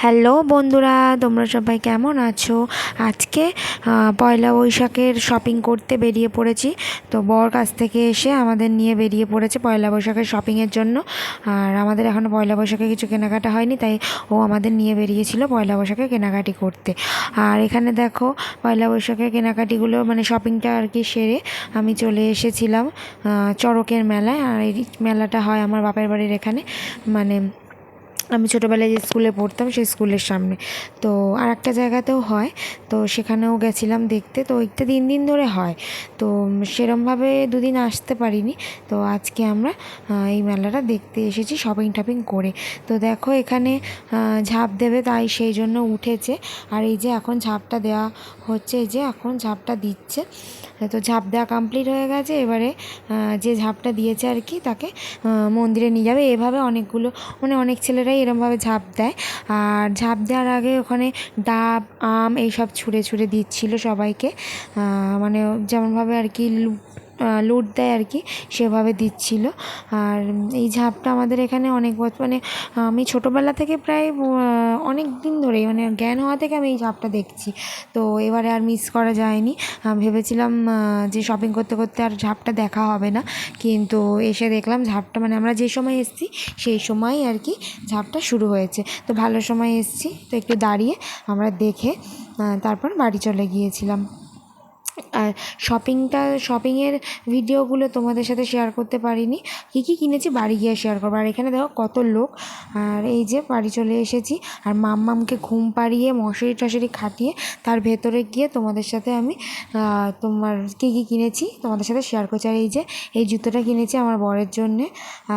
Hello বন্ধুরা, তোমরা সবাই কেমন আছো? আজকে পয়লা বৈশাখের শপিং করতে বেরিয়ে পড়েছি। তো বর কাছ থেকে এসে আমাদের নিয়ে বেরিয়ে পড়েছে পয়লা বৈশাখের শপিংয়ের জন্য। আর আমাদের এখনও পয়লা বৈশাখে কিছু কেনাকাটা হয়নি, তাই ও আমাদের নিয়ে বেরিয়েছিল পয়লা বৈশাখে কেনাকাটি করতে। আর এখানে দেখো, পয়লা বৈশাখের কেনাকাটিগুলো মানে শপিংটা আর কি সেরে আমি চলে এসেছিলাম চড়কের মেলায়। আর এই মেলাটা হয় আমার বাপের বাড়ির এখানে, মানে আমি ছোটোবেলায় যে স্কুলে পড়তাম সেই স্কুলের সামনে। তো আর একটা জায়গাতেও হয়, তো সেখানেও গেছিলাম দেখতে। তো ওইটা দিন দিন ধরে হয়, তো সেরমভাবে দুদিন আসতে পারিনি। তো আজকে আমরা এই মেলাটা দেখতে এসেছি শপিং টপিং করে। তো দেখো এখানে ঝাঁপ দেবে, তাই সেই জন্য উঠেছে। আর এই যে এখন ঝাঁপটা দেওয়া হচ্ছে, এই যে এখন ঝাঁপটা দিচ্ছে। তো ঝাঁপ দেওয়া কমপ্লিট হয়ে গেছে। এবারে যে ঝাঁপটা দিয়েছে আর কি তাকে মন্দিরে নিয়ে যাবে। এভাবে অনেকগুলো মানে অনেক ছেলেরাই এরমভাবে ঝাঁপ দেয়। আর ঝাঁপ দেওয়ার আগে ওখানে ডাব আম এইসব ছুঁড়ে ছুঁড়ে দিচ্ছিল সবাইকে, মানে যেমনভাবে আর কি লুট দেয় আর কি, সেভাবে দিচ্ছিল। আর এই ঝাঁপটা আমাদের এখানে অনেক মানে আমি ছোটোবেলা থেকে প্রায় অনেক দিন ধরেই মানে জ্ঞান হওয়া থেকে আমি এই ঝাঁপটা দেখছি। তো এবারে আর মিস করা যায়নি। ভেবেছিলাম যে শপিং করতে করতে আর ঝাঁপটা দেখা হবে না, কিন্তু এসে দেখলাম ঝাঁপটা মানে আমরা যে সময় এসেছি সেই সময়ই আর কি ঝাঁপটা শুরু হয়েছে। তো ভালো সময় এসেছি, তো একটু দাঁড়িয়ে আমরা দেখে তারপর বাড়ি চলে গিয়েছিলাম। আর শপিংয়ের ভিডিওগুলো তোমাদের সাথে শেয়ার করতে পারিনি। কী কী কিনেছি বাড়ি গিয়ে শেয়ার করবো। আর এখানে দেখো কত লোক। আর এই যে বাড়ি চলে এসেছি, আর মাম্মামকে ঘুম পাড়িয়ে মশারি টশারি খাটিয়ে তার ভেতরে গিয়ে তোমাদের সাথে আমি তোমার কী কী কিনেছি তোমাদের সাথে শেয়ার করছি। আর এই যে এই জুতোটা কিনেছি আমার বরের জন্যে।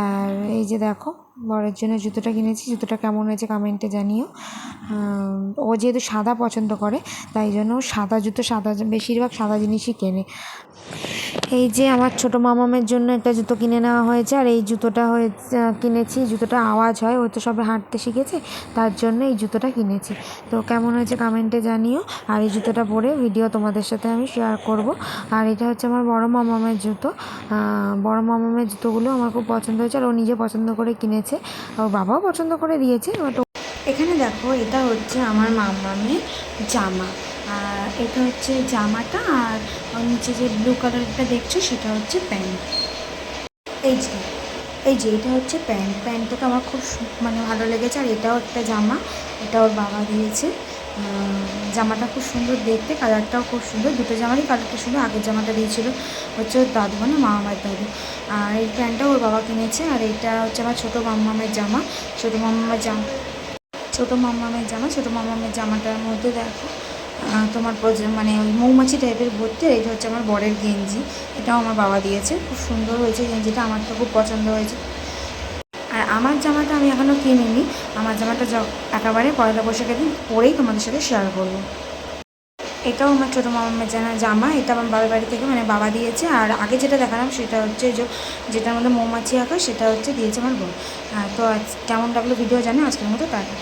আর এই যে দেখো বরের জন্য জুতোটা কিনেছি, জুতোটা কেমন হয়েছে কমেন্টে জানিও। ও যেহেতু সাদা পছন্দ করে, তাই জন্য সাদা জুতো, বেশিরভাগ সাদা জিনিসই কেনে। এই যে আমার ছোটো মামামের জন্য একটা জুতো কিনে নেওয়া হয়েছে। আর এই জুতোটা কিনেছি, জুতোটা আওয়াজ হয়, ও তো সবে হাঁটতে শিখেছে, তার জন্য এই জুতোটা কিনেছি। তো কেমন হয়েছে কমেন্টে জানিও। আর এই জুতোটা পরে ভিডিও তোমাদের সাথে আমি শেয়ার করব। আর এটা হচ্ছে আমার বড় মামামের জুতো। বড় মামামের জুতোগুলো আমার খুব পছন্দ হয়েছে, আর ও নিজে পছন্দ করে কিনেছে, ওর বাবাও পছন্দ করে দিয়েছে। এখানে দেখো, এটা হচ্ছে আমার মামামের জামা। আর এটা হচ্ছে জামাটা, আর নিচে যে ব্লু কালারটা দেখছো সেটা হচ্ছে প্যান্ট। এই যে এটা হচ্ছে প্যান্টটা আমার খুব মানে ভালো লেগেছে। আর এটাও একটা জামা, এটা ওর বাবা দিয়েছে। জামাটা খুব সুন্দর দেখতে, কালারটাও খুব সুন্দর, দুটো জামারই কালারটা সুন্দর। আগের জামাটা দিয়েছিল হচ্ছে ওর দাদু, মানে মামার দাদু। আর এই প্যান্টটাও ওর বাবা কিনেছে। আর এইটা হচ্ছে আমার ছোটো মামামের জামা, ছোটো মামামের জামাটার মধ্যে দেখো তোমার মানে ওই মৌমাছি টাইপের ভর্তি। আর এটা হচ্ছে আমার বরের গেঞ্জি, এটাও আমার বাবা দিয়েছে, খুব সুন্দর হয়েছে গেঞ্জিটা, আমার তো খুব পছন্দ হয়েছে। আর আমার জামাটা আমি এখনও কিনিনি, আমার জামাটা একেবারে পয়লা বৈশাখের দিন পরেই তোমাদের সাথে শেয়ার করবো। এটাও আমার ছোটো মামার জামা, এটা আমার বাবার বাড়ি থেকে মানে বাবা দিয়েছে। আর আগে যেটা দেখালাম সেটা হচ্ছে যেটার মধ্যে মৌমাছি আঁকা, সেটা হচ্ছে দিয়েছে আমার বোন। তো কেমন লাগলো ভিডিও জানো, আজকের মতো টাটা।